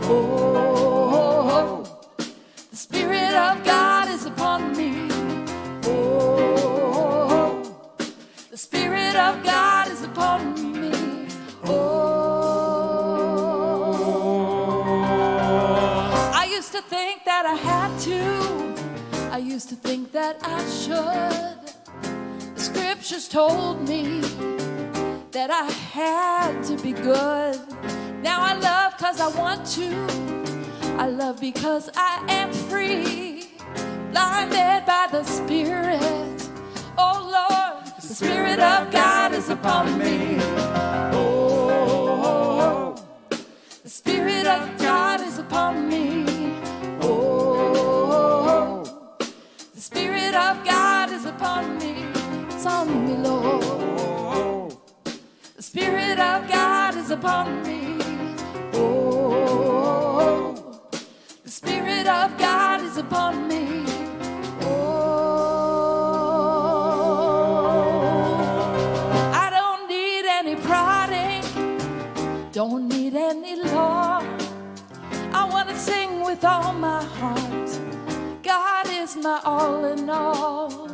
Oh, the Spirit of God is upon me. Oh, the Spirit of God is upon me. Oh, I used to think that I had to. I used to think that I should. The scriptures told me that I had to be good. Now I love because I want to. I love because I am free. Blinded by the Spirit. Oh Lord, the Spirit of God is upon me. Oh, the Spirit of God is upon me. Oh, the Spirit of God is upon me. It's on me, Lord. The Spirit of God is upon me. Oh, the Spirit of God is upon me. Oh, I don't need any prodding, don't need any law. I want to sing with all my heart. God is my all in all.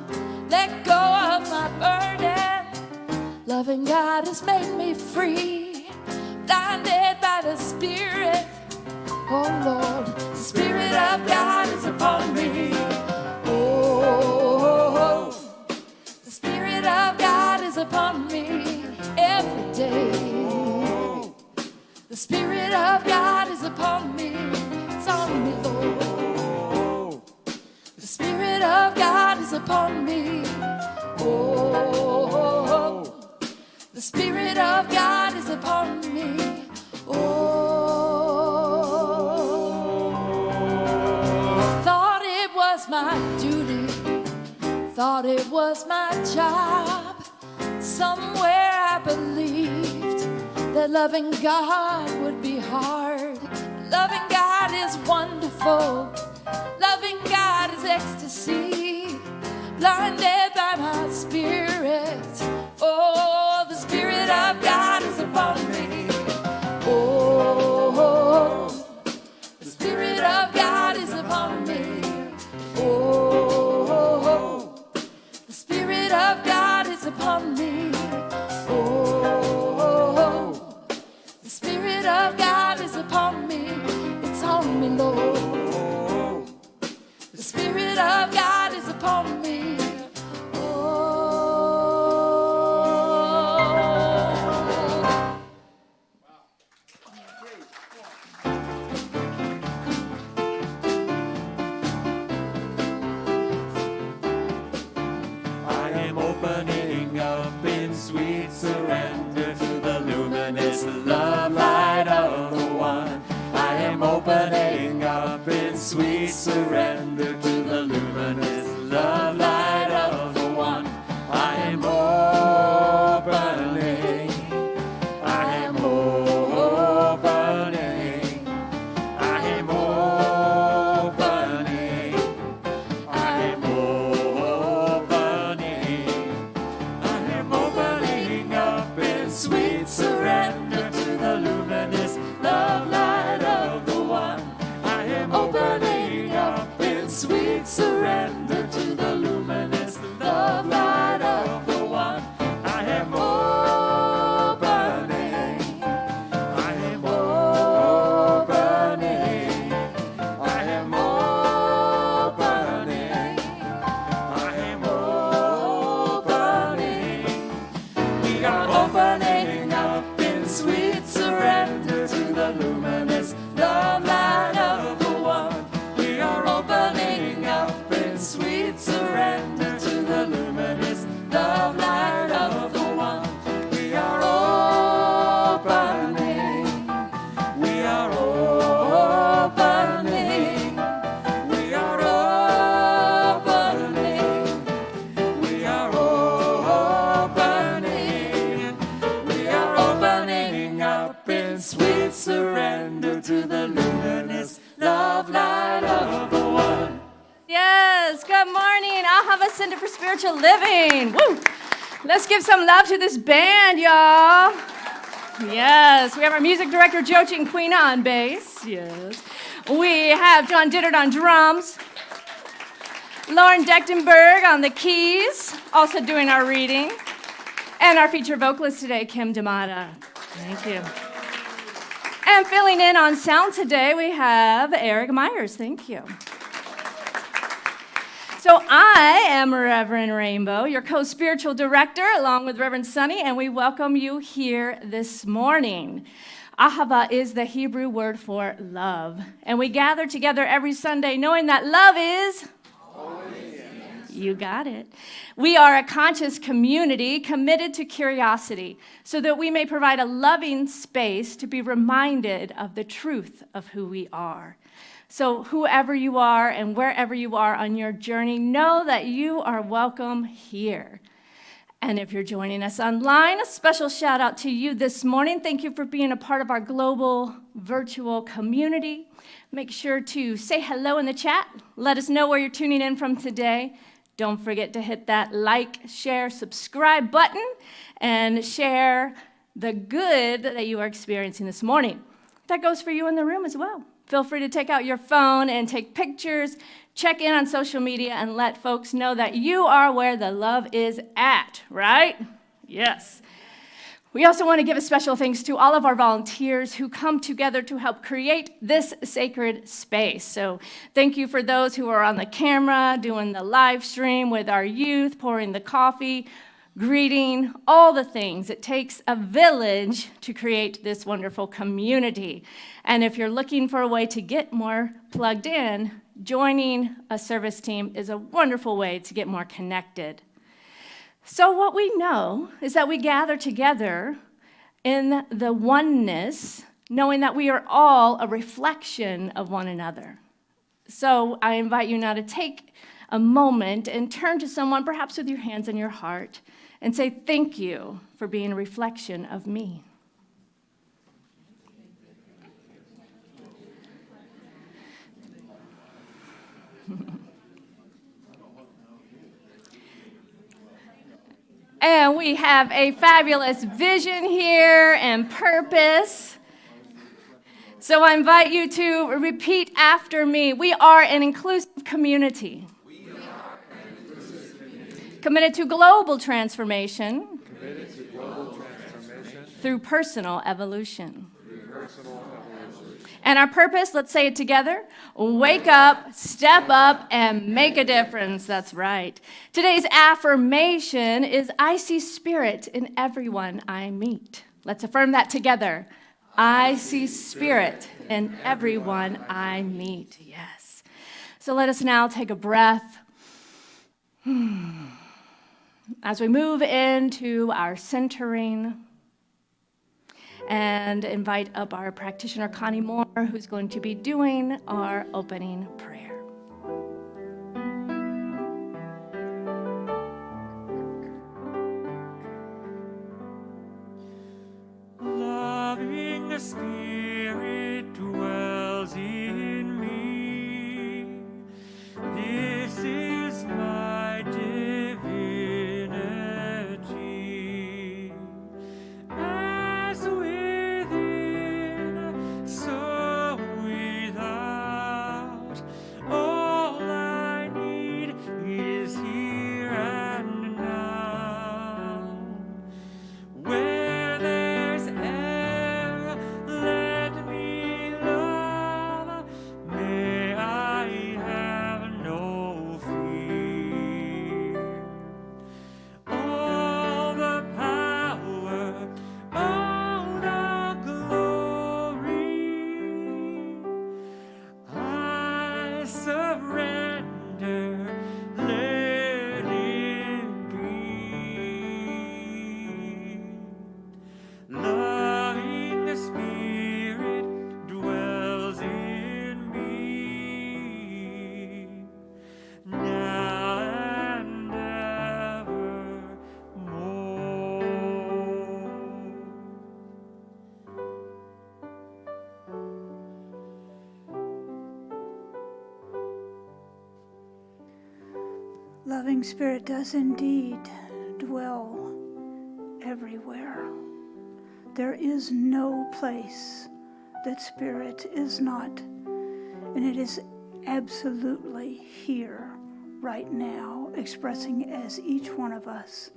Let go of my burden. Loving God has made me free. Blinded by the Spirit. Oh Lord, the Spirit of God is upon me. Oh, the Spirit of God is upon me every day. The Spirit of God is upon me. It's on me, Lord. The Spirit of God is upon me. Oh, the Spirit of God is upon me. Oh, thought it was my duty, thought it was my job. Somewhere I believed that loving God would be hard. Loving God is wonderful. Loving God is ecstasy. Blinded by my Spirit. Oh, the Spirit of God is upon me. Oh, the Spirit of God is upon me. Oh, the Spirit of God is upon me. Oh, the Spirit of God is upon me. It's on me, Lord. The Spirit of God is upon me. Surrender to the luminous love light of the one. I am opening up in sweet surrender to the luminous love light of the one. I am opening. I am opening. I am opening. I am opening up in sweet surrender to the luminous love light of the one. I am opening up in sweet surrender to the luminous love light of the one. I am opening. I am opening. I am opening. I am opening. We are opening up in sweet surrender to the luminous love light of the one. We are opening up in sweet surrender to the luminous love light of the one. We are opening. We are opening. We are opening. We are opening. We are opening up in sweet surrender to the luminous love light of the one. Yes, good morning, Ahava Center for Spiritual Living. Woo! Let's give some love to this band, y'all. Yes, we have our music director, Joe Cinquina, on bass. Yes. We have John Dittert on drums. Lauren Dechtenberg on the keys, also doing our reading. And our featured vocalist today, Kim D'Amata. Thank you. And filling in on sound today, we have Eric Myers. Thank you. So I am Reverend Rainbow, your co-spiritual director, along with Reverend Soni, and we welcome you here this morning. Ahava is the Hebrew word for love, and we gather together every Sunday knowing that love is... always. You got it. We are a conscious community committed to curiosity so that we may provide a loving space to be reminded of the truth of who we are. So whoever you are and wherever you are on your journey, know that you are welcome here. And if you're joining us online, a special shout out to you this morning. Thank you for being a part of our global virtual community. Make sure to say hello in the chat. Let us know where you're tuning in from today. Don't forget to hit that like, share, subscribe button and share the good that you are experiencing this morning. That goes for you in the room as well. Feel free to take out your phone and take pictures, check in on social media, and let folks know that you are where the love is at, right? Yes. We also want to give a special thanks to all of our volunteers who come together to help create this sacred space. So thank you for those who are on the camera, doing the live stream with our youth, pouring the coffee, greeting, all the things. It takes a village to create this wonderful community. And if you're looking for a way to get more plugged in, joining a service team is a wonderful way to get more connected. So what we know is that we gather together in the oneness, knowing that we are all a reflection of one another. So I invite you now to take a moment and turn to someone, perhaps with your hands on your heart, and say, thank you for being a reflection of me. And we have a fabulous vision here and purpose. So I invite you to repeat after me. We are an inclusive community. Committed to global transformation. Through personal evolution. And our purpose, let's say it together, wake up, step up, and make a difference. That's right. Today's affirmation is, I see spirit in everyone I meet. Let's affirm that together. I see spirit in everyone I meet. Yes. So let us now take a breath as we move into our centering. And invite up our practitioner, Connie Moore, who's going to be doing our opening prayer. Loving the Spirit dwells in me. This is my divinity. As within, so without. All I need is here and now. Where there's error, let me love. May I have no fear. All the power, all the glory, I surrender, let it be. Loving the Spirit dwells in me, now and evermore. Loving Spirit does indeed dwell everywhere. There is no place that Spirit is not, and it is absolutely here right now, expressing as each one of us.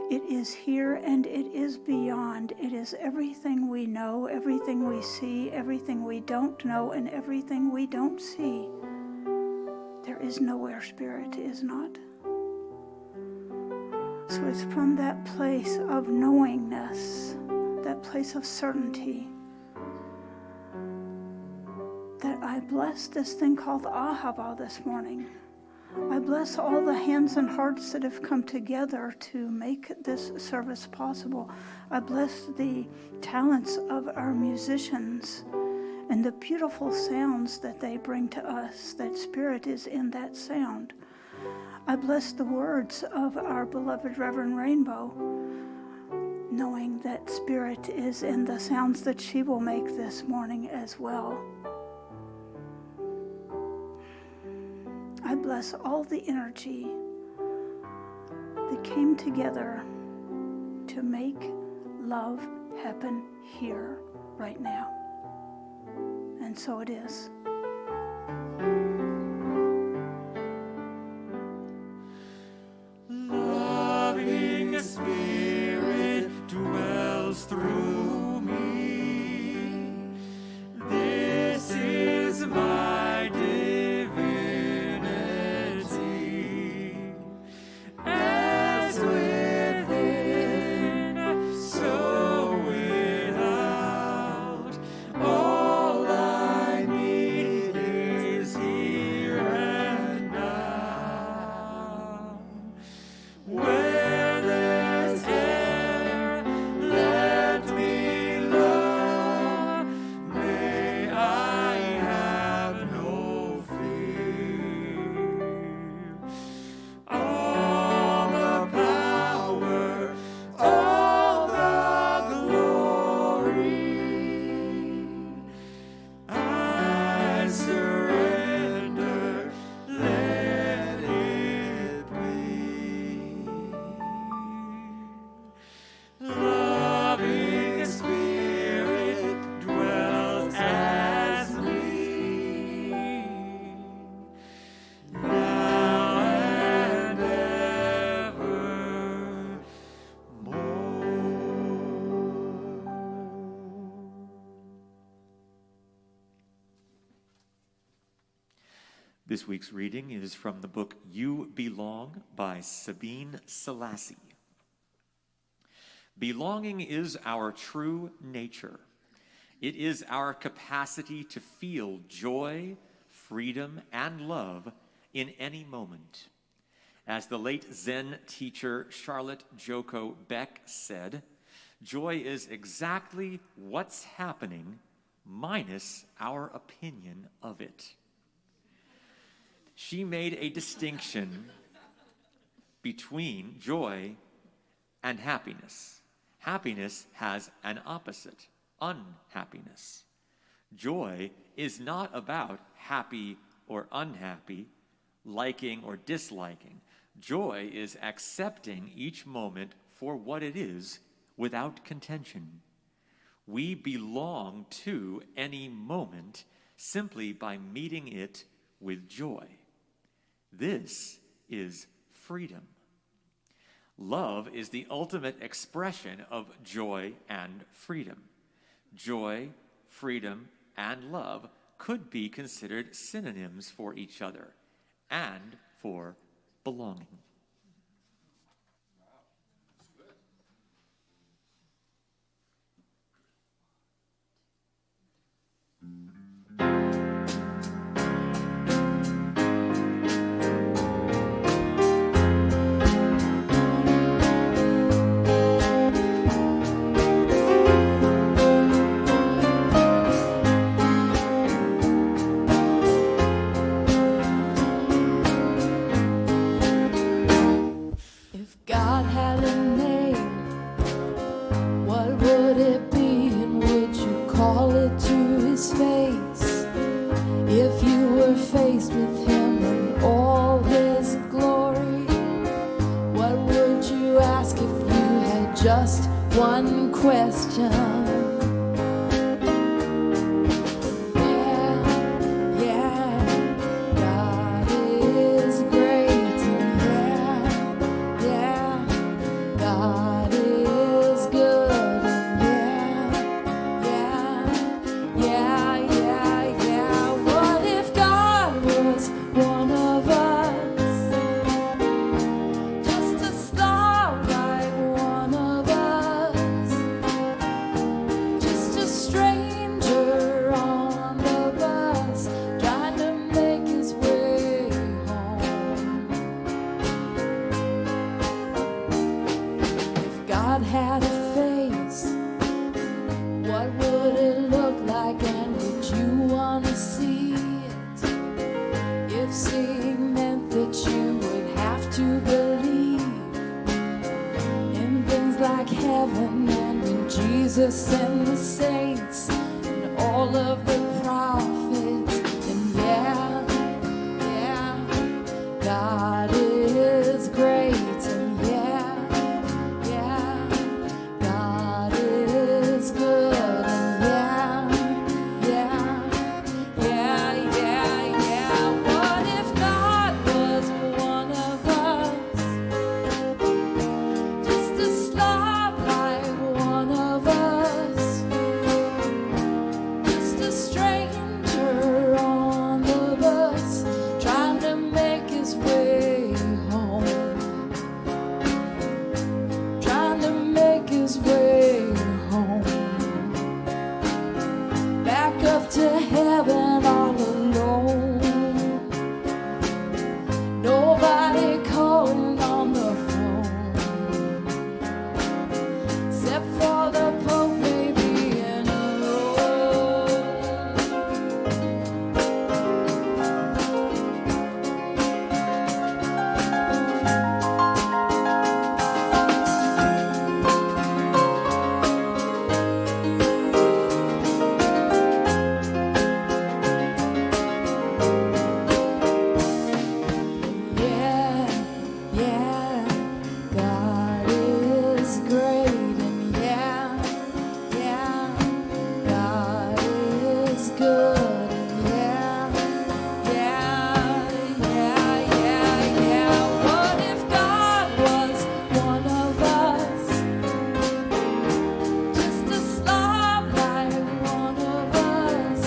It is here and it is beyond. It is everything we know, everything we see, everything we don't know, and everything we don't see. There is nowhere Spirit is not. So it's from that place of knowingness, that place of certainty, that I bless this thing called Ahava this morning. I bless all the hands and hearts that have come together to make this service possible. I bless the talents of our musicians and the beautiful sounds that they bring to us, that Spirit is in that sound. I bless the words of our beloved Reverend Rainbow, knowing that Spirit is in the sounds that she will make this morning as well. I bless all the energy that came together to make love happen here, right now. And so it is. Loving Spirit dwells through me. This is my divinity. As within, so without. All I need is here and now. Where there's air, let me love. May I have no fear. All the power, all the glory, I surrender, let it be. Loving Spirit dwells as we, now and evermore. This week's reading is from the book You Belong by Sabine Selassie. Belonging is our true nature. It is our capacity to feel joy, freedom, and love in any moment. As the late Zen teacher Charlotte Joko Beck said, joy is exactly what's happening minus our opinion of it. She made a distinction between joy and happiness. Happiness has an opposite, unhappiness. Joy is not about happy or unhappy, liking or disliking. Joy is accepting each moment for what it is without contention. We belong to any moment simply by meeting it with joy. This is freedom. Love is the ultimate expression of joy and freedom. Joy, freedom, and love could be considered synonyms for each other and for belonging. If God had a name, what would it be, and would you call it to his face? If you were faced with him in all his glory, what would you ask if you had just one question. Had a face, what would it look like, and would you want to see it? If seeing meant that you would have to believe in things like heaven and in Jesus and the saints and all of the prophets, and God is great, and God is good, and what if God was one of us, just a slob like one of us, just a stranger on the bus, trying to make his way home, trying to make his way home, back up to heaven all alone, nobody calling on the phone, except for the Pope maybe in a row. God is great, and God is good, and what if God was one of us, just a slob like one of us,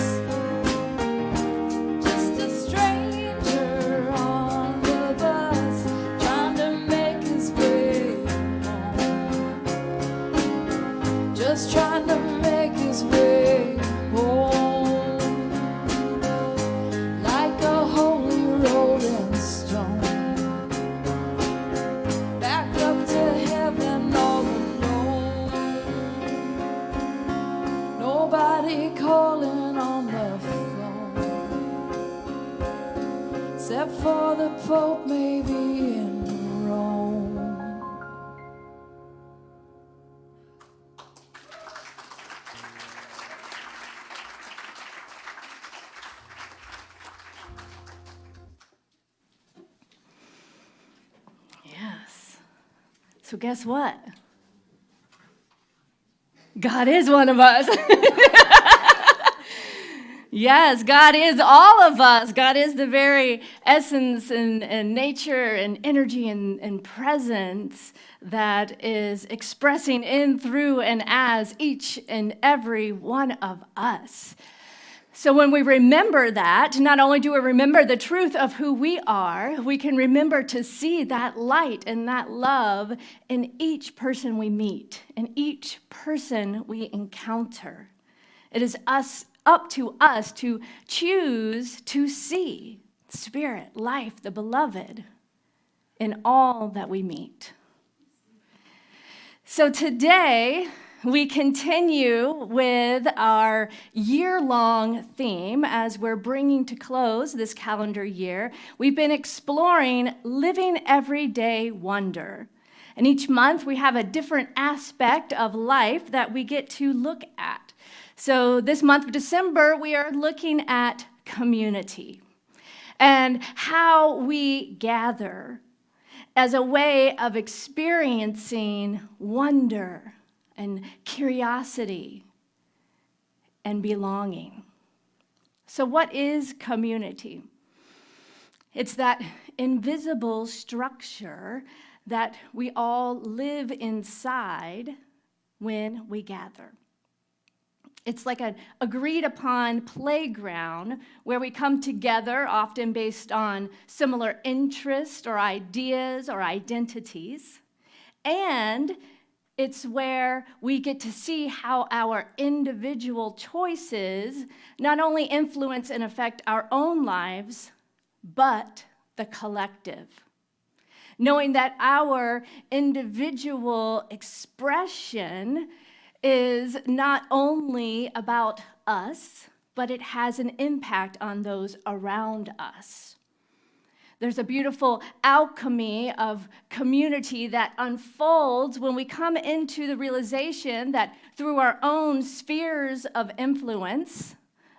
just a stranger on the bus, trying to make his way home, just trying to make his way home, like a holy rolling stone, back up to heaven all alone, nobody calling on the phone, except for the Pope maybe in Rome. Yes. So guess what? God is one of us. Yes, God is all of us. God is the very essence and nature and energy and presence that is expressing in, through, and as each and every one of us. So when we remember that, not only do we remember the truth of who we are, we can remember to see that light and that love in each person we meet, in each person we encounter. It is up to us to choose to see Spirit, life, the beloved in all that we meet. So today, we continue with our year-long theme as we're bringing to close this calendar year. We've been exploring living everyday wonder. And each month we have a different aspect of life that we get to look at. So this month of December, we are looking at community and how we gather as a way of experiencing wonder and curiosity and belonging. So what is community? It's that invisible structure that we all live inside when we gather. It's like an agreed upon playground where we come together, often based on similar interests or ideas or identities. And it's where we get to see how our individual choices not only influence and affect our own lives, but the collective. Knowing that our individual expression is not only about us, but it has an impact on those around us. There's a beautiful alchemy of community that unfolds when we come into the realization that through our own spheres of influence,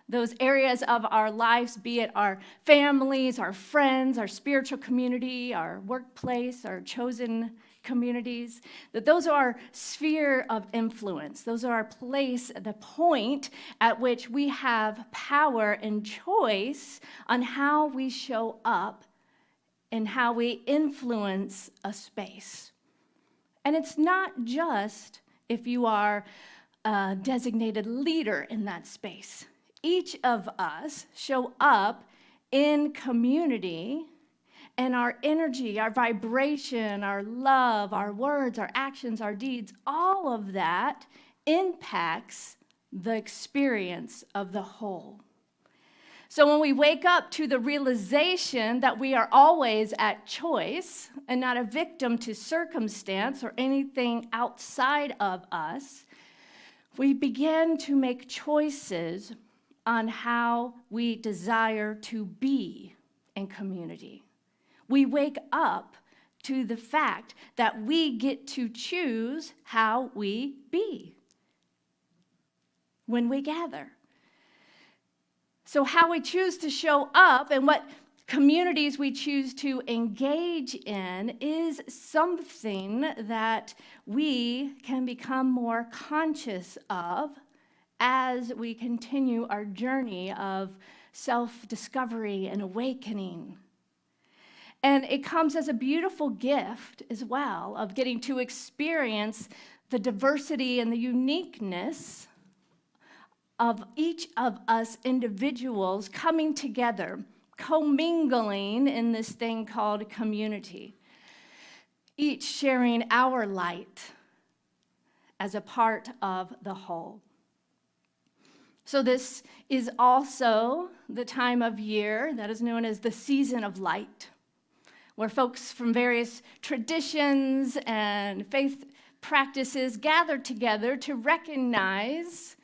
those areas of our lives, be it our families, our friends, our spiritual community, our workplace, our chosen communities, that those are our sphere of influence. Those are our place, the point at which we have power and choice on how we show up and how we influence a space. And it's not just if you are a designated leader in that space. Each of us show up in community, and our energy, our vibration, our love, our words, our actions, our deeds, all of that impacts the experience of the whole. So when we wake up to the realization that we are always at choice and not a victim to circumstance or anything outside of us, we begin to make choices on how we desire to be in community. We wake up to the fact that we get to choose how we be when we gather. So how we choose to show up and what communities we choose to engage in is something that we can become more conscious of as we continue our journey of self-discovery and awakening. And it comes as a beautiful gift as well of getting to experience the diversity and the uniqueness of each of us individuals coming together, commingling in this thing called community, each sharing our light as a part of the whole. So this is also the time of year that is known as the season of light, where folks from various traditions and faith practices gather together to recognize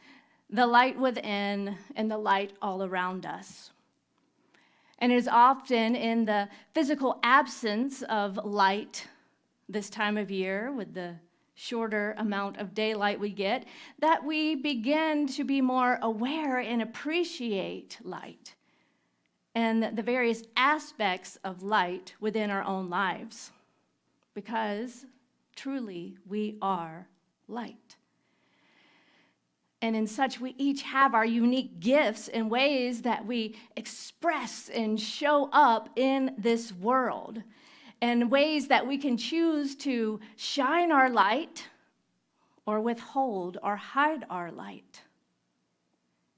the light within and the light all around us. And it is often in the physical absence of light this time of year, with the shorter amount of daylight we get, that we begin to be more aware and appreciate light and the various aspects of light within our own lives, because truly we are light. And in such, we each have our unique gifts and ways that we express and show up in this world, and ways that we can choose to shine our light or withhold or hide our light.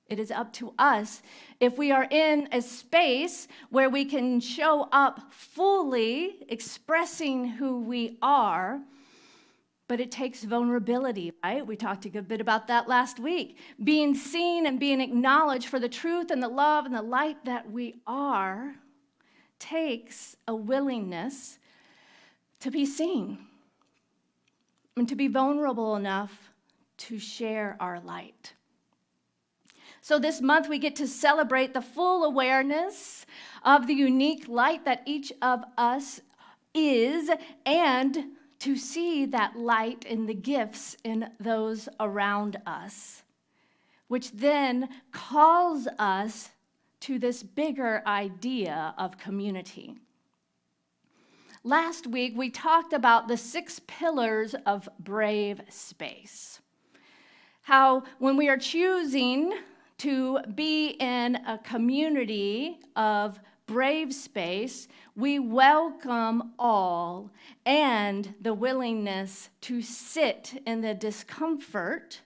It is up to us if we are in a space where we can show up fully, expressing who we are. But it takes vulnerability, right? We talked a good bit about that last week. Being seen and being acknowledged for the truth and the love and the light that we are takes a willingness to be seen and to be vulnerable enough to share our light. So this month we get to celebrate the full awareness of the unique light that each of us is, and to see that light in the gifts in those around us, which then calls us to this bigger idea of community. Last week, we talked about the 6 pillars of brave space. How when we are choosing to be in a community of brave space, we welcome all and the willingness to sit in the discomfort,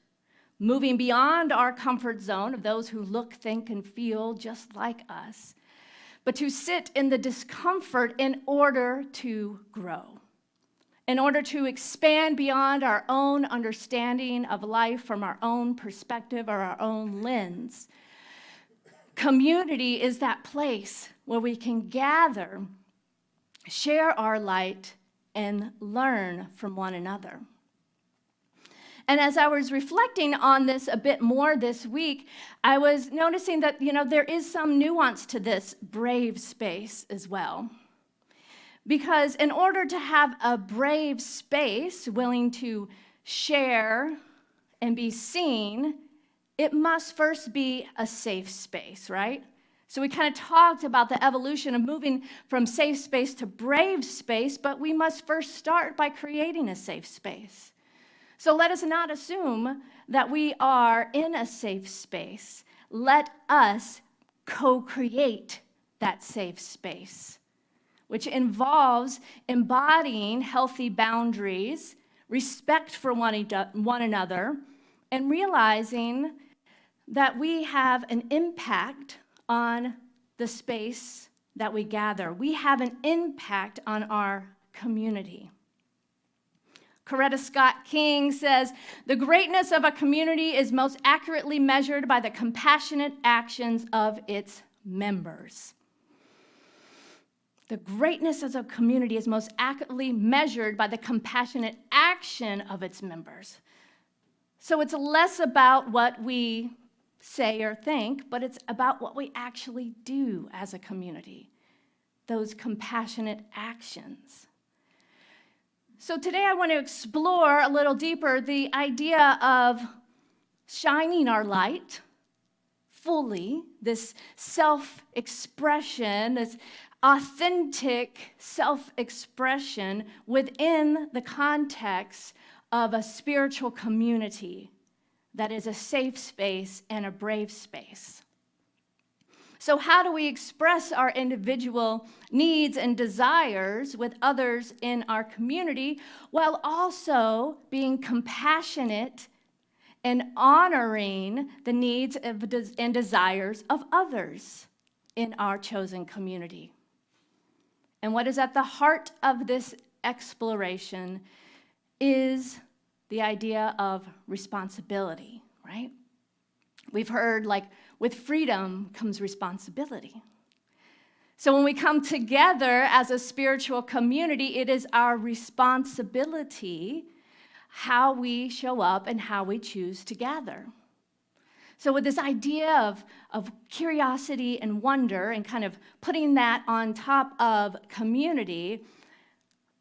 moving beyond our comfort zone of those who look, think, and feel just like us, but to sit in the discomfort in order to grow, in order to expand beyond our own understanding of life from our own perspective or our own lens. Community is that place where we can gather, share our light, and learn from one another. And as I was reflecting on this a bit more this week, I was noticing that, there is some nuance to this brave space as well. Because in order to have a brave space willing to share and be seen, it must first be a safe space, right? So we kind of talked about the evolution of moving from safe space to brave space, but we must first start by creating a safe space. So let us not assume that we are in a safe space. Let us co-create that safe space, which involves embodying healthy boundaries, respect for one another, and realizing that we have an impact on the space that we gather. We have an impact on our community. Coretta Scott King says, "The greatness of a community is most accurately measured by the compassionate actions of its members." The greatness of a community is most accurately measured by the compassionate action of its members. So it's less about what we say or think, but it's about what we actually do as a community, those compassionate actions. So today I want to explore a little deeper the idea of shining our light fully, this self-expression, this authentic self-expression within the context of a spiritual community that is a safe space and a brave space. So how do we express our individual needs and desires with others in our community while also being compassionate and honoring the needs and desires of others in our chosen community? And what is at the heart of this exploration is the idea of responsibility, right? We've heard, with freedom comes responsibility. So when we come together as a spiritual community, it is our responsibility how we show up and how we choose to gather. So with this idea of curiosity and wonder and kind of putting that on top of community,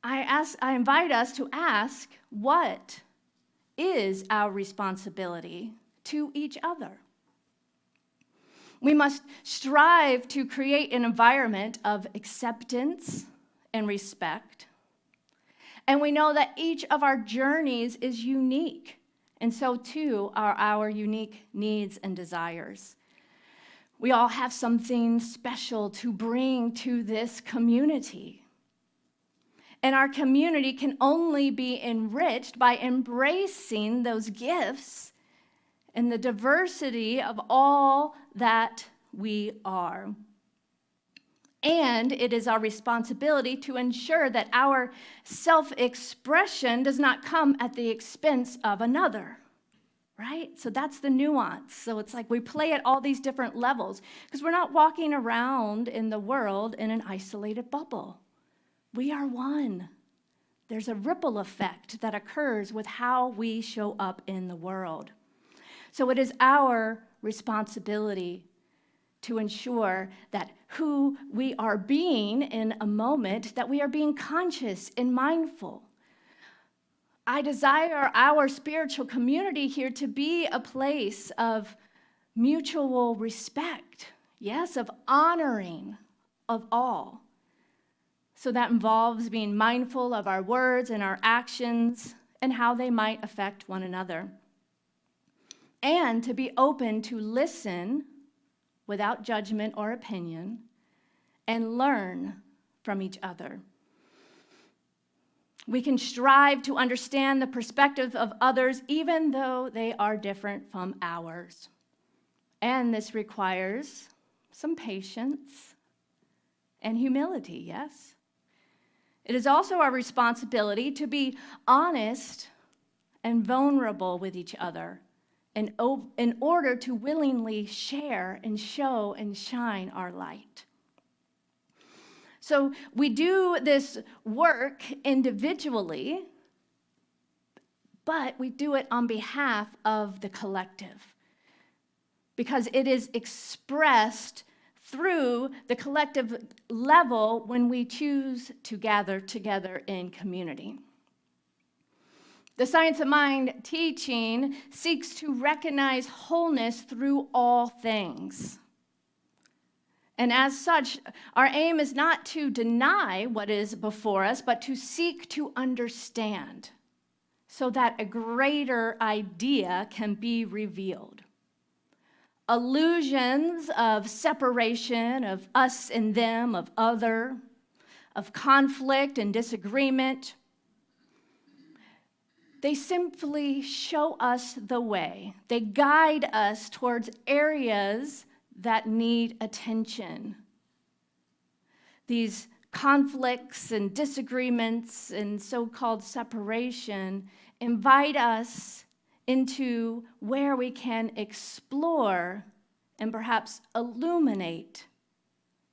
I invite us to ask, what is our responsibility to each other? We must strive to create an environment of acceptance and respect. And we know that each of our journeys is unique, and so too are our unique needs and desires. We all have something special to bring to this community. And our community can only be enriched by embracing those gifts and the diversity of all that we are. And it is our responsibility to ensure that our self-expression does not come at the expense of another, right? So that's the nuance. So it's like we play at all these different levels because we're not walking around in the world in an isolated bubble. We are one. There's a ripple effect that occurs with how we show up in the world. So it is our responsibility to ensure that who we are being in a moment, that we are being conscious and mindful. I desire our spiritual community here to be a place of mutual respect, yes, of honoring of all. So that involves being mindful of our words and our actions and how they might affect one another. and to be open to listen without judgment or opinion and learn from each other. We can strive to understand the perspective of others even though they are different from ours. And this requires some patience and humility, yes? It is also our responsibility to be honest and vulnerable with each other in order to willingly share and show and shine our light. So we do this work individually, but we do it on behalf of the collective because it is expressed through the collective level when we choose to gather together in community. The Science of Mind teaching seeks to recognize wholeness through all things. And as such, our aim is not to deny what is before us, but to seek to understand so that a greater idea can be revealed. Illusions of separation, of us and them, of other, of conflict and disagreement, they simply show us the way. They guide us towards areas that need attention. These conflicts and disagreements and so-called separation invite us into where we can explore and perhaps illuminate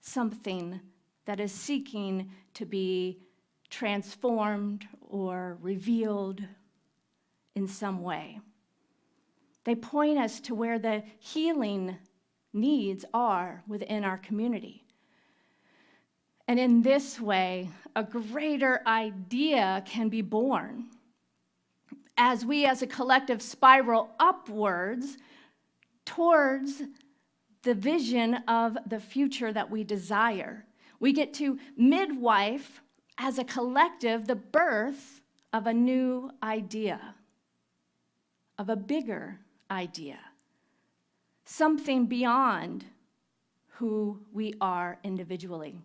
something that is seeking to be transformed or revealed in some way. They point us to where the healing needs are within our community. And in this way, a greater idea can be born as we as a collective spiral upwards towards the vision of the future that we desire. We get to midwife as a collective the birth of a new idea, of a bigger idea, something beyond who we are individually.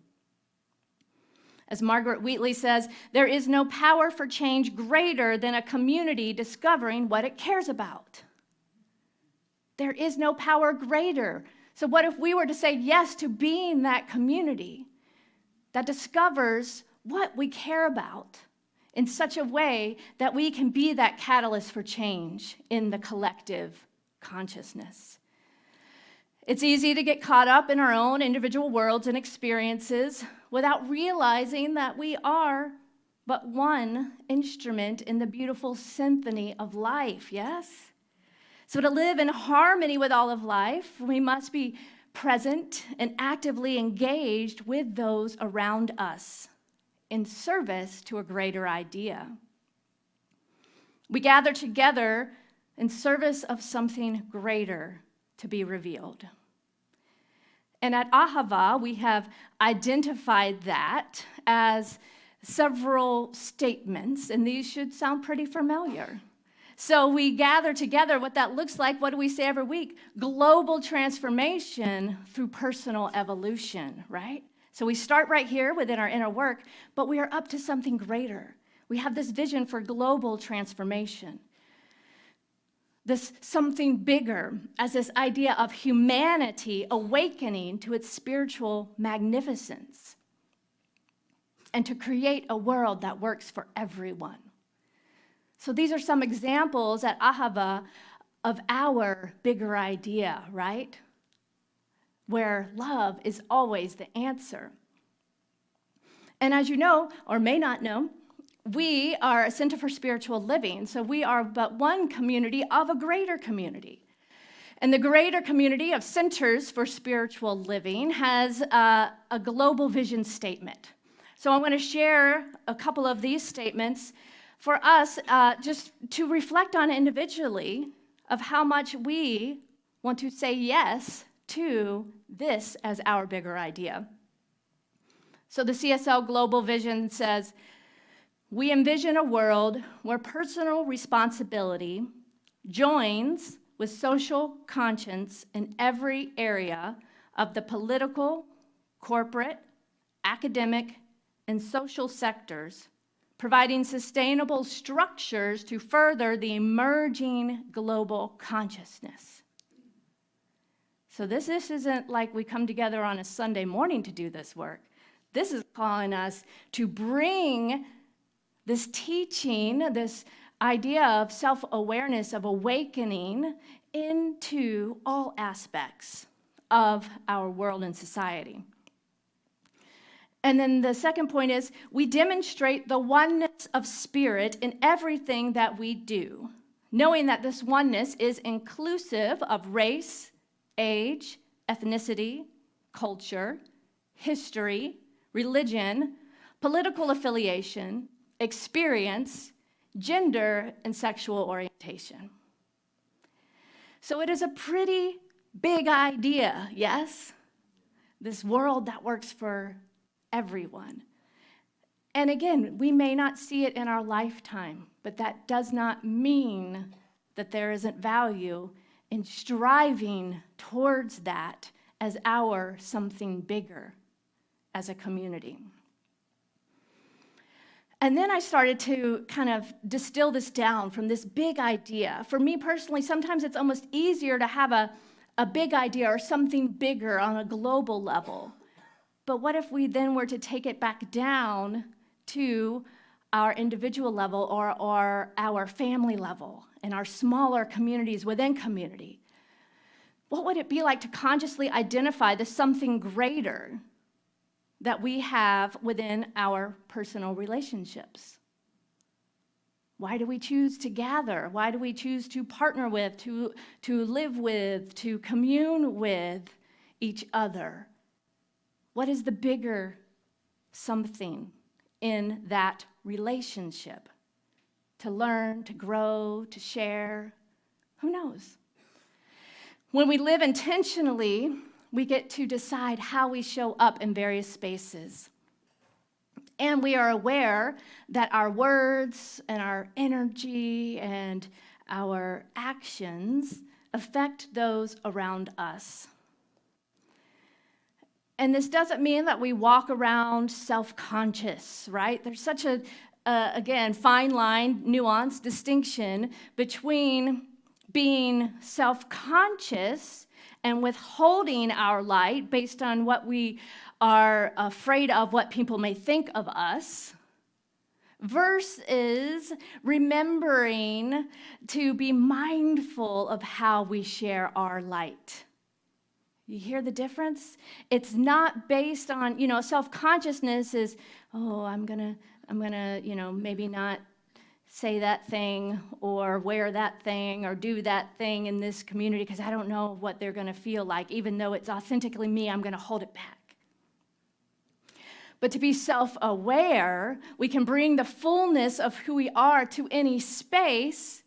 As Margaret Wheatley says, there is no power for change greater than a community discovering what it cares about. There is no power greater. So what if we were to say yes to being that community that discovers what we care about in such a way that we can be that catalyst for change in the collective consciousness? It's easy to get caught up in our own individual worlds and experiences without realizing that we are but one instrument in the beautiful symphony of life, yes? So to live in harmony with all of life, we must be present and actively engaged with those around us in service to a greater idea. We gather together in service of something greater to be revealed. And at Ahava, we have identified that as several statements, and these should sound pretty familiar. So we gather together what that looks like. What do we say every week? Global transformation through personal evolution, right? So we start right here within our inner work, but we are up to something greater. We have this vision for global transformation. This something bigger as this idea of humanity awakening to its spiritual magnificence and to create a world that works for everyone. So these are some examples at Ahava of our bigger idea, right? Where love is always the answer. And as you know, or may not know, we are a Center for Spiritual Living, so we are but one community of a greater community. And the greater community of Centers for Spiritual Living has a global vision statement. So I want to share a couple of these statements for us just to reflect on individually of how much we want to say yes to this as our bigger idea. So the CSL Global Vision says, we envision a world where personal responsibility joins with social conscience in every area of the political, corporate, academic, and social sectors, providing sustainable structures to further the emerging global consciousness. So this isn't like we come together on a Sunday morning to do this work. This is calling us to bring this teaching, this idea of self-awareness, of awakening into all aspects of our world and society. And then the second point is we demonstrate the oneness of spirit in everything that we do, knowing that this oneness is inclusive of race, age, ethnicity, culture, history, religion, political affiliation, experience, gender, and sexual orientation. So it is a pretty big idea, yes? This world that works for everyone. And again, we may not see it in our lifetime, but that does not mean that there isn't value in striving towards that as our something bigger as a community. And then I started to kind of distill this down from this big idea. For me personally, sometimes it's almost easier to have a big idea or something bigger on a global level. But what if we then were to take it back down to our individual level or our family level and our smaller communities within community? What would it be like to consciously identify the something greater that we have within our personal relationships? Why do we choose to gather? Why do we choose to partner with, to live with, to commune with each other? What is the bigger something in that relationship? To learn, to grow, to share? Who knows? When we live intentionally, we get to decide how we show up in various spaces. And we are aware that our words and our energy and our actions affect those around us. And this doesn't mean that we walk around self-conscious, right? There's such a, again, fine line, nuance, distinction between being self-conscious and withholding our light based on what we are afraid of, what people may think of us, versus remembering to be mindful of how we share our light. You hear the difference? It's not based on, self-consciousness is, I'm gonna, maybe not say that thing or wear that thing or do that thing in this community because I don't know what they're going to feel like. Even though it's authentically me, I'm going to hold it back. But to be self-aware, we can bring the fullness of who we are to any space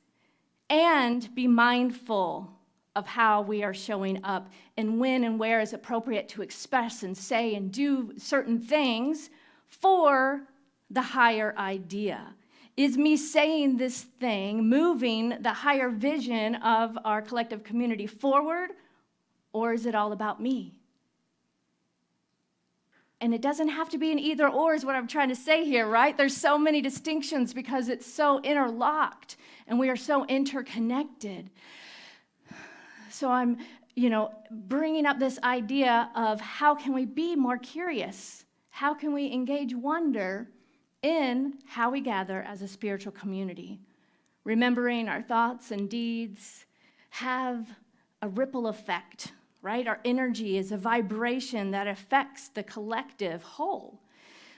and be mindful of how we are showing up and when and where is appropriate to express and say and do certain things for the higher idea. Is me saying this thing moving the higher vision of our collective community forward, or is it all about me? And it doesn't have to be an either or is what I'm trying to say here, right? There's so many distinctions because it's so interlocked and we are so interconnected. So I'm, bringing up this idea of how can we be more curious? How can we engage wonder in how we gather as a spiritual community? Remembering our thoughts and deeds have a ripple effect, right? Our energy is a vibration that affects the collective whole.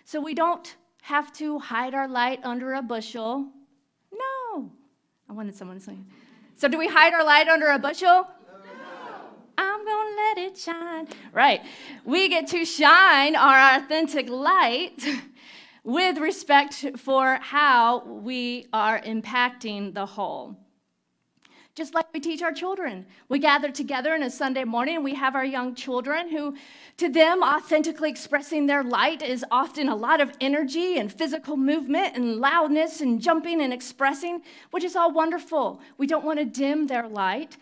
So we don't have to hide our light under a bushel. No. I wanted someone to say. So do we hide our light under a bushel? I'm going to let it shine. Right. We get to shine our authentic light with respect for how we are impacting the whole. Just like we teach our children. We gather together on a Sunday morning and we have our young children who, to them, authentically expressing their light is often a lot of energy and physical movement and loudness and jumping and expressing, which is all wonderful. We don't want to dim their light.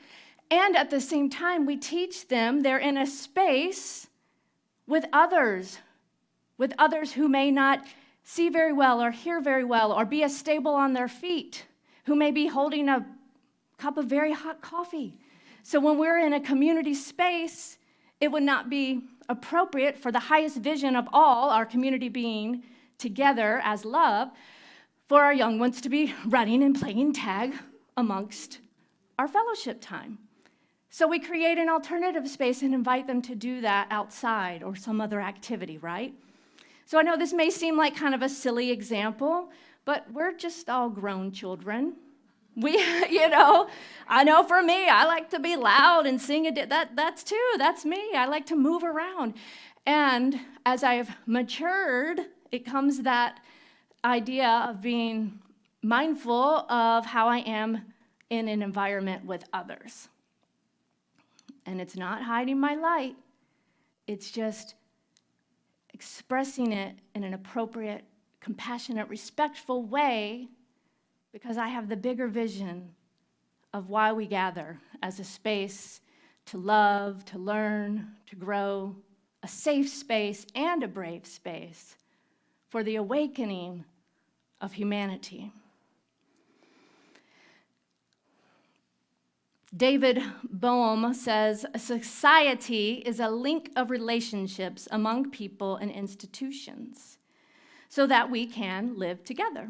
And at the same time, we teach them they're in a space with others who may not see very well or hear very well or be as stable on their feet, who may be holding a cup of very hot coffee. So when we're in a community space, it would not be appropriate for the highest vision of all, our community being together as love, for our young ones to be running and playing tag amongst our fellowship time. So we create an alternative space and invite them to do that outside or some other activity, right? So I know this may seem like kind of a silly example, but we're just all grown children. I know for me, I like to be loud and sing. That's me. I like to move around. And as I've matured, it comes that idea of being mindful of how I am in an environment with others. And it's not hiding my light. It's just expressing it in an appropriate, compassionate, respectful way, because I have the bigger vision of why we gather as a space to love, to learn, to grow, a safe space and a brave space for the awakening of humanity. David Bohm says, society is a link of relationships among people and institutions so that we can live together.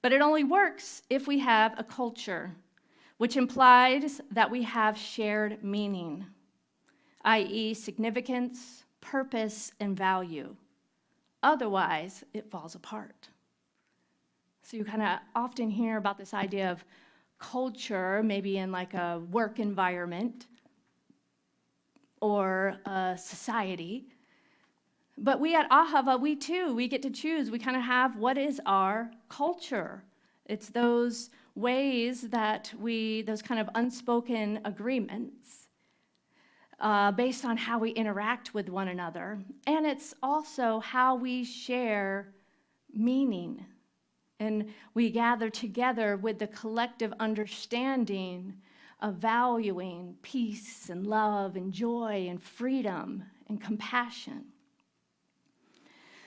But it only works if we have a culture, which implies that we have shared meaning, i.e., significance, purpose, and value. Otherwise, it falls apart. So you kind of often hear about this idea of culture, maybe in like a work environment or a society. But we at Ahava, we get to choose. We kind of have what is our culture. It's those ways that those kind of unspoken agreements based on how we interact with one another. And it's also how we share meaning. And we gather together with the collective understanding of valuing peace and love and joy and freedom and compassion.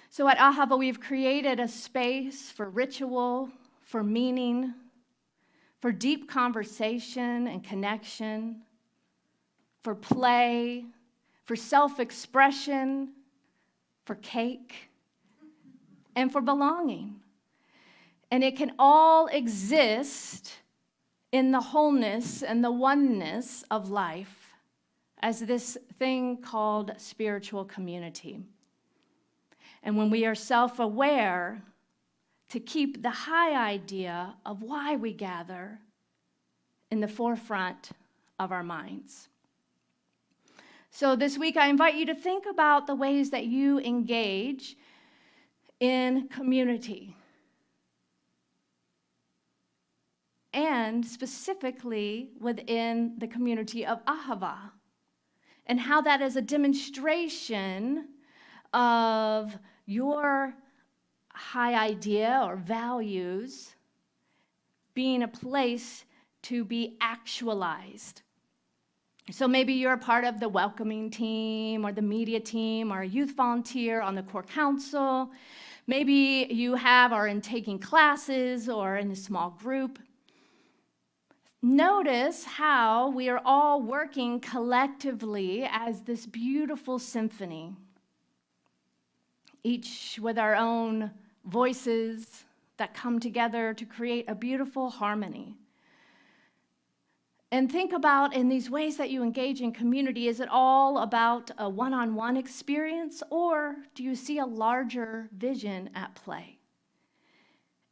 So at Ahava, we've created a space for ritual, for meaning, for deep conversation and connection, for play, for self-expression, for cake, and for belonging. And it can all exist in the wholeness and the oneness of life as this thing called spiritual community. And when we are self-aware, to keep the high idea of why we gather in the forefront of our minds. So this week, I invite you to think about the ways that you engage in community. And specifically within the community of Ahava, and how that is a demonstration of your high idea or values being a place to be actualized. So maybe you're a part of the welcoming team or the media team or a youth volunteer on the core council. Maybe you are in taking classes or in a small group. Notice how we are all working collectively as this beautiful symphony, each with our own voices that come together to create a beautiful harmony. And think about in these ways that you engage in community, is it all about a one-on-one experience, or do you see a larger vision at play?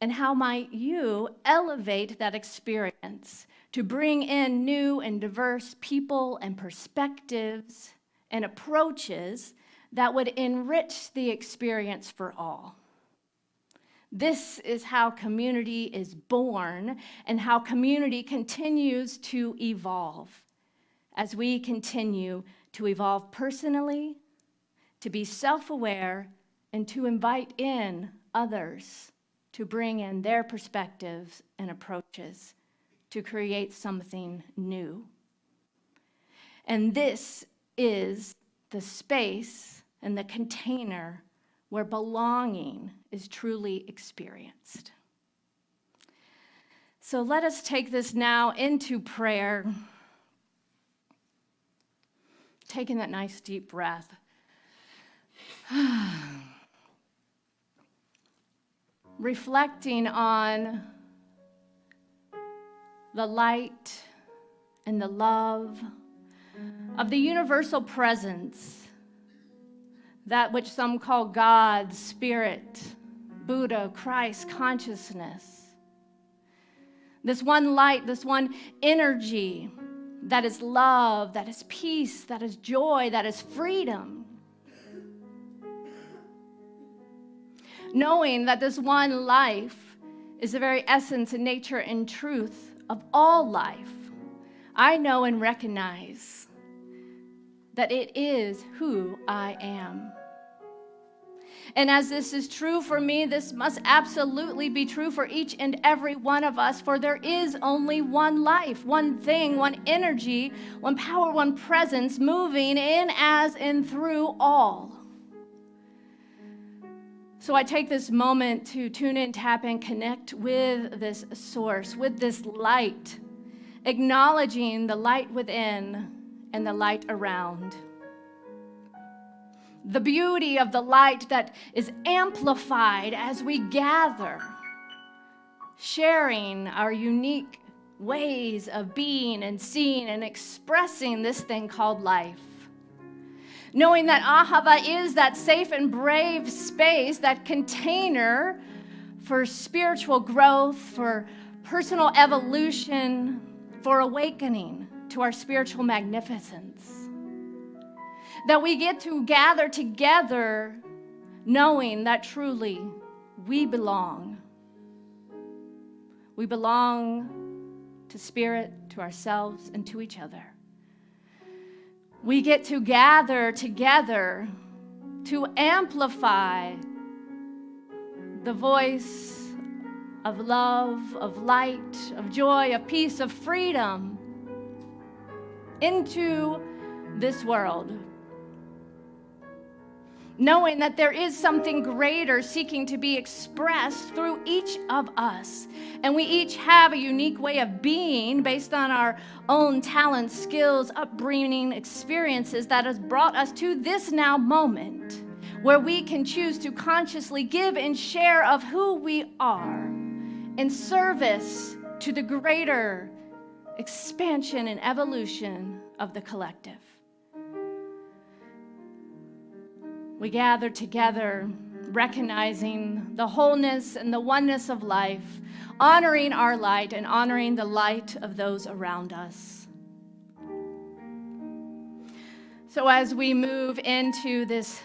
And how might you elevate that experience to bring in new and diverse people and perspectives and approaches that would enrich the experience for all? This is how community is born and how community continues to evolve as we continue to evolve personally, to be self-aware, and to invite in others to bring in their perspectives and approaches to create something new. And this is the space and the container where belonging is truly experienced. So let us take this now into prayer. Taking that nice deep breath. Reflecting on the light and the love of the universal presence, that which some call God, Spirit, Buddha, Christ, consciousness. This one light, this one energy that is love, that is peace, that is joy, that is freedom. Knowing that this one life is the very essence and nature and truth of all life, I know and recognize that it is who I am. And as this is true for me, this must absolutely be true for each and every one of us, for there is only one life, one thing, one energy, one power, one presence moving in, as, and through all. So I take this moment to tune in, tap in, connect with this source, with this light, acknowledging the light within and the light around. The beauty of the light that is amplified as we gather, sharing our unique ways of being and seeing and expressing this thing called life. Knowing that Ahava is that safe and brave space, that container for spiritual growth, for personal evolution, for awakening to our spiritual magnificence. That we get to gather together knowing that truly we belong. We belong to Spirit, to ourselves, and to each other. We get to gather together to amplify the voice of love, of light, of joy, of peace, of freedom into this world. Knowing that there is something greater seeking to be expressed through each of us. And we each have a unique way of being based on our own talents, skills, upbringing, experiences that has brought us to this now moment where we can choose to consciously give and share of who we are in service to the greater expansion and evolution of the collective. We gather together, recognizing the wholeness and the oneness of life, honoring our light and honoring the light of those around us. So as we move into this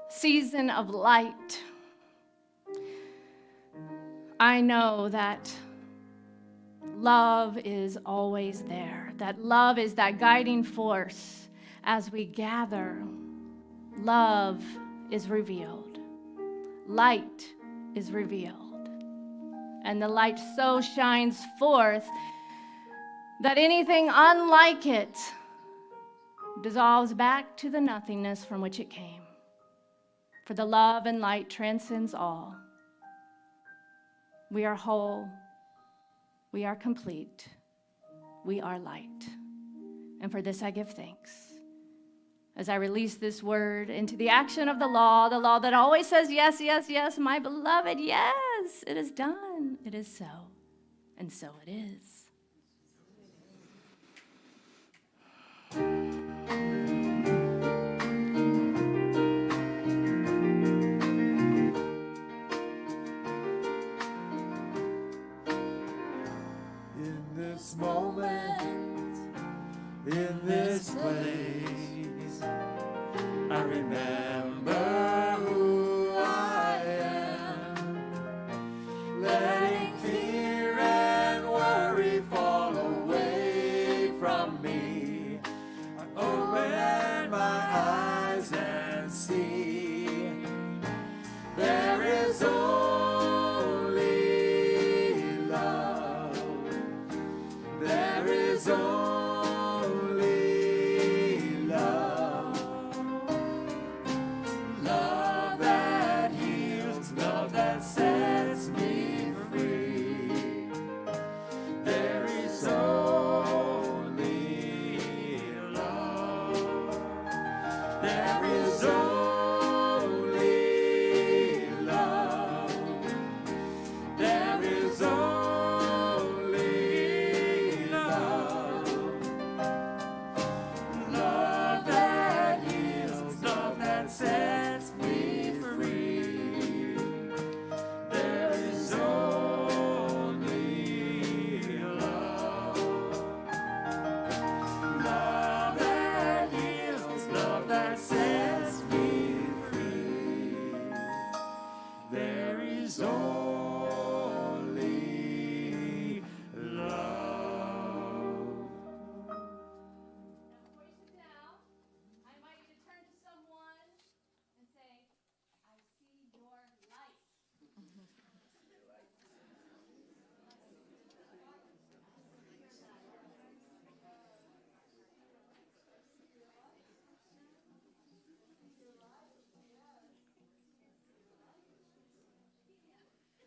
season of light, I know that love is always there, that love is that guiding force as we gather. Love is revealed. Light is revealed. And the light so shines forth that anything unlike it dissolves back to the nothingness from which it came. For the love and light transcends all. We are whole. We are complete. We are light. And for this I give thanks. As I release this word into the action of the law that always says, yes, yes, yes, my beloved, yes, it is done. It is so, and so it is. In this moment, in this place, I remember who I am, letting fear and worry fall away from me. I open my eyes and see there is only love. There is only is only love. There is only love. Love that heals, love that sets me free. There is only love. Love that heals, love that sets me free. There is only love. Before you sit down, I invite you to turn to someone and say, I see your light.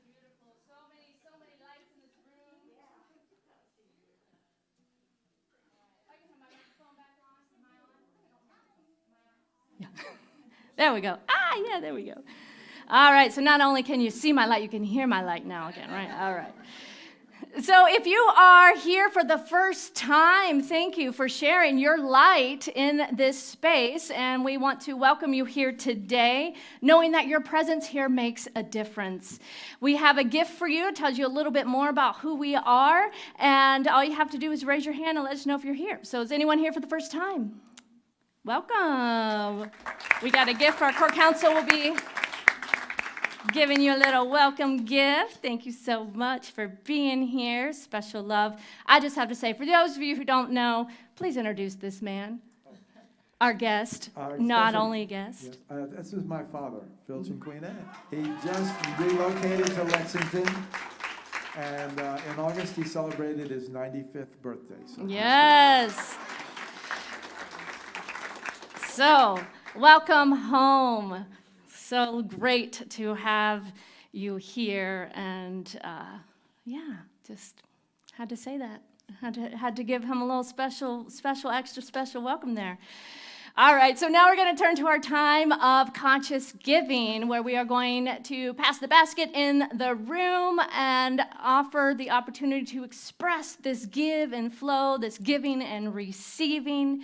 Beautiful. So many lights in this room. If I can have my microphone back on. Am I on? There we go. Yeah, there we go. All right, so not only can you see my light, you can hear my light now again, right? All right. So if you are here for the first time, thank you for sharing your light in this space, and we want to welcome you here today, knowing that your presence here makes a difference. We have a gift for you. It tells you a little bit more about who we are, and all you have to do is raise your hand and let us know if you're here. So is anyone here for the first time? Welcome. We got a gift for our court counsel. Will be giving you a little welcome gift. Thank you so much for being here. Special love. I just have to say, for those of you who don't know, please introduce this man, our guest, not only a guest. Yes. This is my father, Phil Cinquina. He just relocated to Lexington, and in August he celebrated his 95th birthday. So Yes. So, welcome home. So great to have you here, and just had to say that. Had to give him a little extra special welcome there. All right, so now we're going to turn to our time of conscious giving, where we are going to pass the basket in the room and offer the opportunity to express this give and flow, this giving and receiving.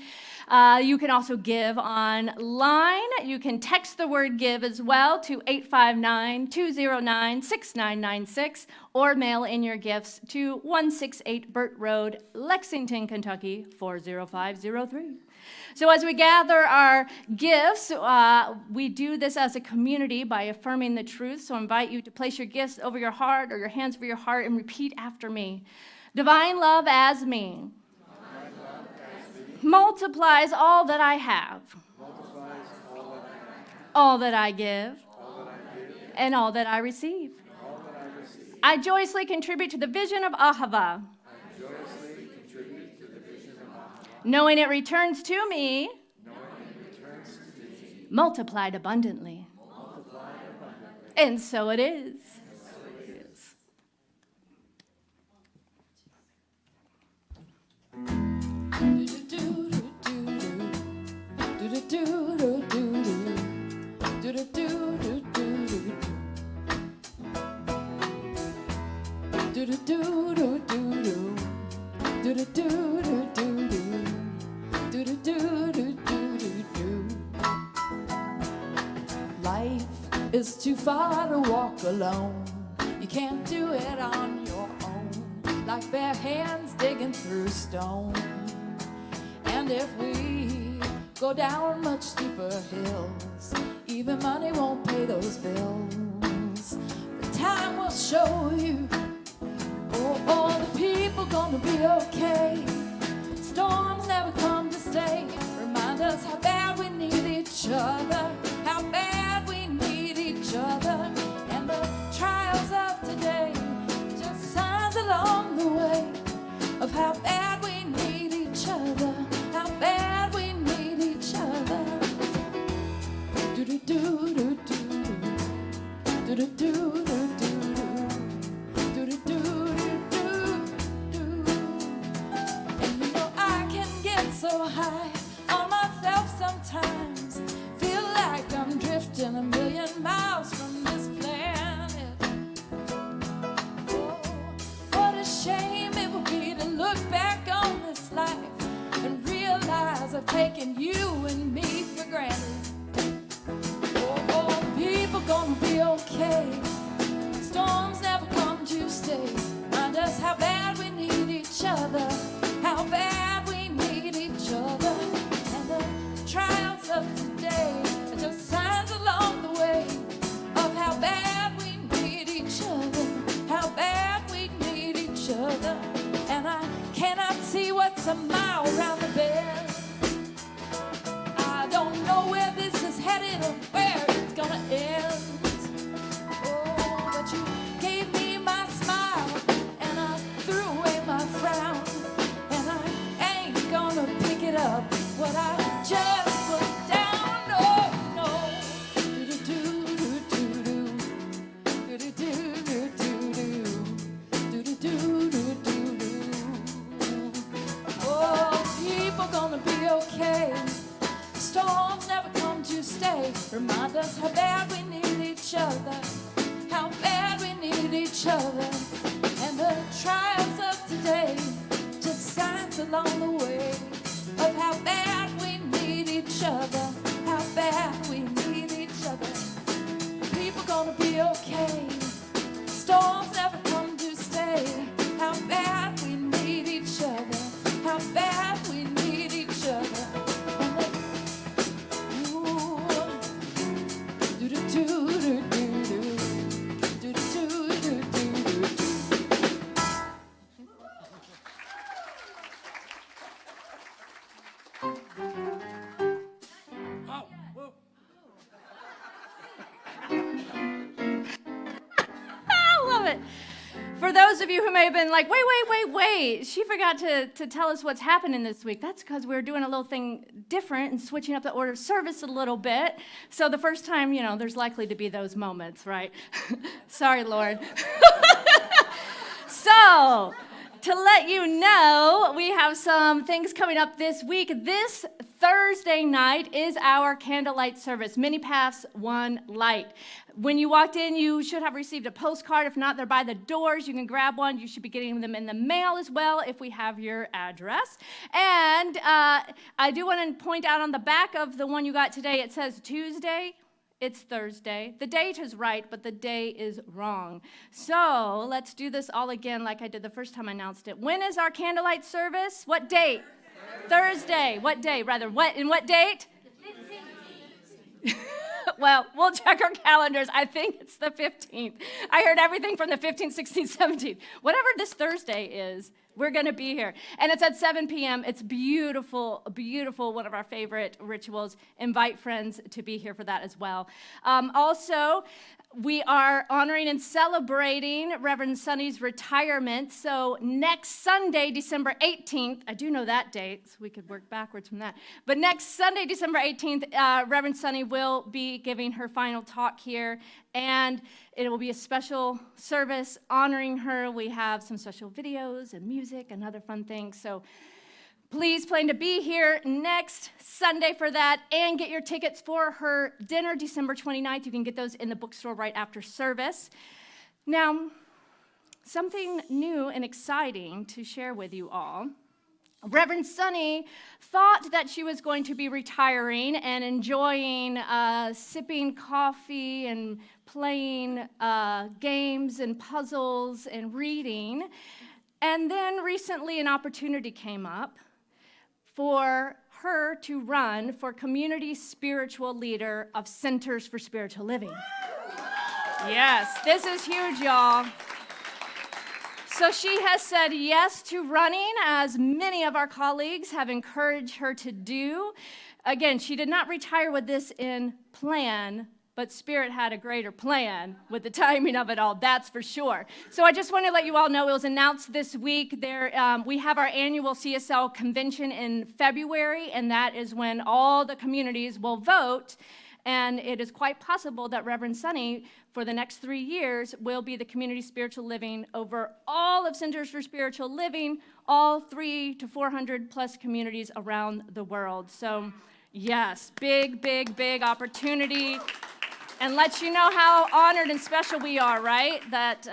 You can also give online. You can text the word give as well to 859-209-6996 or mail in your gifts to 168 Burt Road, Lexington, Kentucky, 40503. So as we gather our gifts, we do this as a community by affirming the truth. So I invite you to place your gifts over your heart or your hands over your heart and repeat after me. Divine love as me multiplies all that I have, all that I give, and all that I receive. I joyously contribute to the vision of Ahava, knowing it returns to me, multiplied abundantly. And so it is. Yes. Life is too far to walk alone. You can't do it on your own. Like bare hands digging through stone. And if we go down much steeper hills, even money won't pay those bills. But time will show you, all the people gonna be okay. Storms never come to stay. Remind us how bad we need each other, how bad we need each other. And the trials of today, just signs along the way of how bad we need each other, how bad we need each other. Do do do do do do do do do do do do do do. And you know I can get so lived in 1,000,000 miles from this planet. Oh, what a shame it would be to look back on this life and realize I've taken you and me for granted. Oh, people gonna be okay. Storms never come to stay. Remind us how bad we need each other, how bad we need each other. And the trials of today are just signs along the way of how bad we need each other, how bad we need each other. And I cannot see what's a mile round the bend. I don't know where this is headed or where it's gonna end. Oh, but you gave me my smile and I threw away my frown. And I ain't gonna pick it up what I just put down. No, no. Do-do-do-do-do-do. Do-do-do-do-do-do. Do-do-do-do-do-do. Oh, people gonna be okay. Storms never come to stay. Remind us how bad we need each other, how bad we need each other. And the trials of today, just signs along the way of how bad we need each other, how bad we need each other. People gonna be okay. Storms never come to stay. How bad we need each other, how bad we need each other. And the, ooh, do-do-do-do-do-do, do-do-do-do-do-do. I love it. For those of you who may have been like, wait, she forgot to tell us what's happening this week. That's because we're doing a little thing different and switching up the order of service a little bit. So the first time, there's likely to be those moments, right? Sorry, Lord. So, to let you know, we have some things coming up this week. This Thursday night is our candlelight service, Many Paths, One Light. When you walked in, you should have received a postcard. If not, they're by the doors. You can grab one. You should be getting them in the mail as well if we have your address. And I do want to point out on the back of the one you got today, it says Tuesday. It's Thursday. The date is right, but the day is wrong. So let's do this all again like I did the first time I announced it. When is our candlelight service? What date? Thursday. What day, rather? In what date? The 15th. Well, we'll check our calendars. I think it's the 15th. I heard everything from the 15th, 16th, 17th. Whatever this Thursday is, we're going to be here. And it's at 7 p.m. It's beautiful, beautiful, one of our favorite rituals. Invite friends to be here for that as well. Also, we are honoring and celebrating Reverend Soni's retirement. So next Sunday, December 18th, I do know that date, so we could work backwards from that. But next Sunday, December 18th, Reverend Soni will be giving her final talk here. And it will be a special service honoring her. We have some special videos and music and other fun things. So please plan to be here next Sunday for that and get your tickets for her dinner December 29th. You can get those in the bookstore right after service. Now, something new and exciting to share with you all. Reverend Soni thought that she was going to be retiring and enjoying sipping coffee and playing games and puzzles and reading. And then recently an opportunity came up for her to run for community spiritual leader of Centers for Spiritual Living. Yes, this is huge, y'all. So she has said yes to running, as many of our colleagues have encouraged her to do. Again, she did not retire with this in plan, but Spirit had a greater plan with the timing of it all, that's for sure. So I just want to let you all know it was announced this week. We have our annual CSL convention in February, and that is when all the communities will vote. And it is quite possible that Reverend Soni, for the next 3 years, will be the community spiritual living over all of Centers for Spiritual Living, all 300 to 400 plus communities around the world. So yes, big, big, big opportunity. and lets you know how honored and special we are, right? That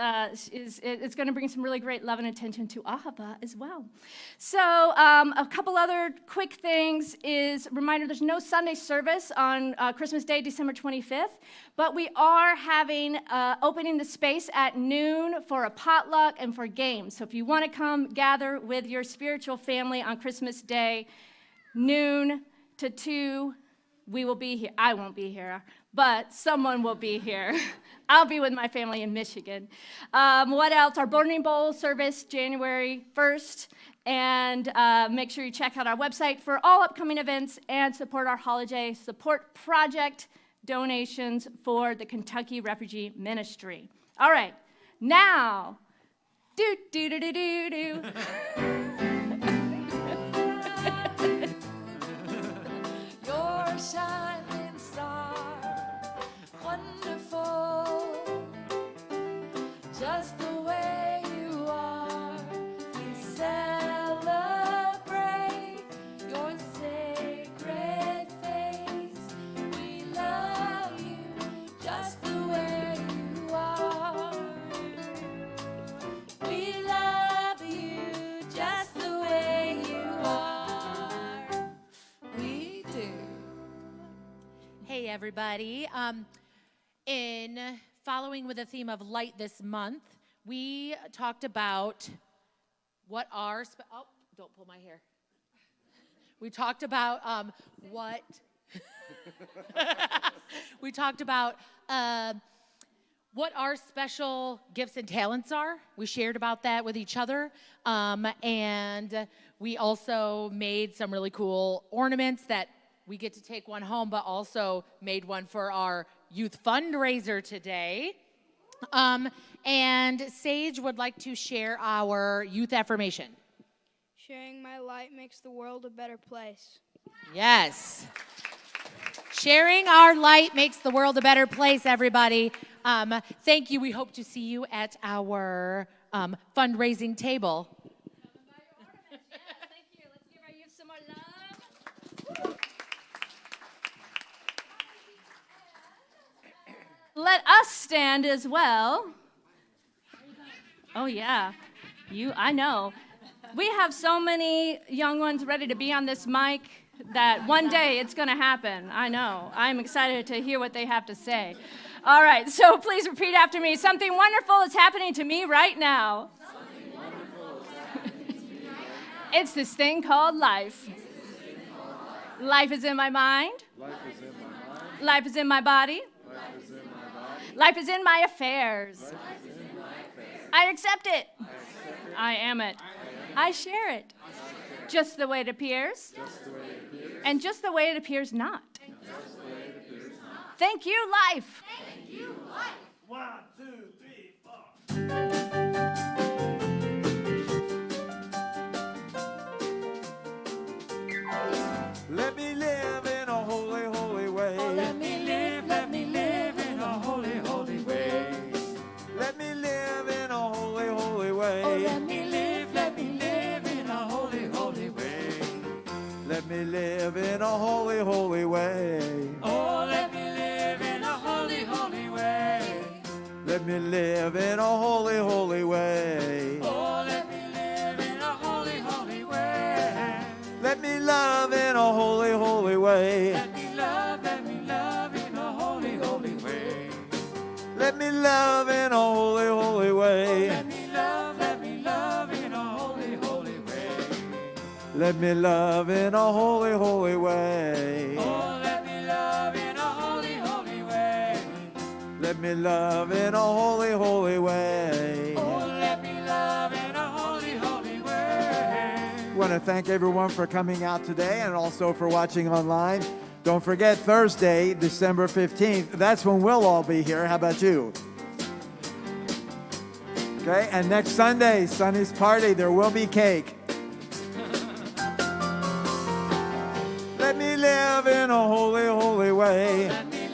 it's going to bring some really great love and attention to Ahava as well. So a couple other quick things is, reminder, there's no Sunday service on Christmas Day, December 25th, but we are having, opening the space at noon for a potluck and for games. So if you want to come gather with your spiritual family on Christmas Day, noon to 2, we will be here. I won't be here, but someone will be here. I'll be with my family in Michigan. What else? Our Burning Bowl service, January 1st. And make sure you check out our website for all upcoming events and support our holiday support project donations for the Kentucky Refugee Ministry. All right, now, do. Your shining star, wonderful, just the way you are. We celebrate your sacred face. We love you just the way you are. We love you just the way you are. We do. Hey, everybody. In following with the theme of light this month, we talked about what our, oh, don't pull my hair. We talked about what our special gifts and talents are. We shared about that with each other. And we also made some really cool ornaments that we get to take one home, but also made one for our youth fundraiser today. And Sage would like to share our youth affirmation. Sharing my light makes the world a better place. Yes. Sharing our light makes the world a better place, everybody. Thank you. We hope to see you at our fundraising table. Yes, thank you. Let's give our youth some more love. Let us stand as well. Oh, yeah. I know. We have so many young ones ready to be on this mic that one day it's going to happen. I know. I'm excited to hear what they have to say. All right, so please repeat after me. Something wonderful is happening to me right now. It's this thing called life. Life is in my mind. Life is in my body. Life is in my affairs. I accept it. I am it. I share it. Just the way it appears. And just the way it appears not. Thank you, life. Thank you, life. 1, 2, 3, 4. Let me live in a holy, holy way. Oh, let me live in a holy, holy way. Let me live in a holy, holy way. Oh, let me live in a holy, holy way. Let me live in a holy, holy way. Oh, let me live in a holy, holy way. Let me live in a holy, holy way. Oh, let me live in a holy, holy way. Let me love in a holy, holy way. Let me love in a holy, holy way. Let me love in a holy, holy way. Let me love in a holy, holy way. Let me love in a holy, holy way. Oh, let me love in a holy, holy way. Let me love in a holy, holy way. Oh, let me love in a holy, holy way. I want to thank everyone for coming out today and also for watching online. Don't forget Thursday, December 15th. That's when we'll all be here. How about you? Okay, and next Sunday, Soni's party, there will be cake. Let me live in a holy, holy way. Let me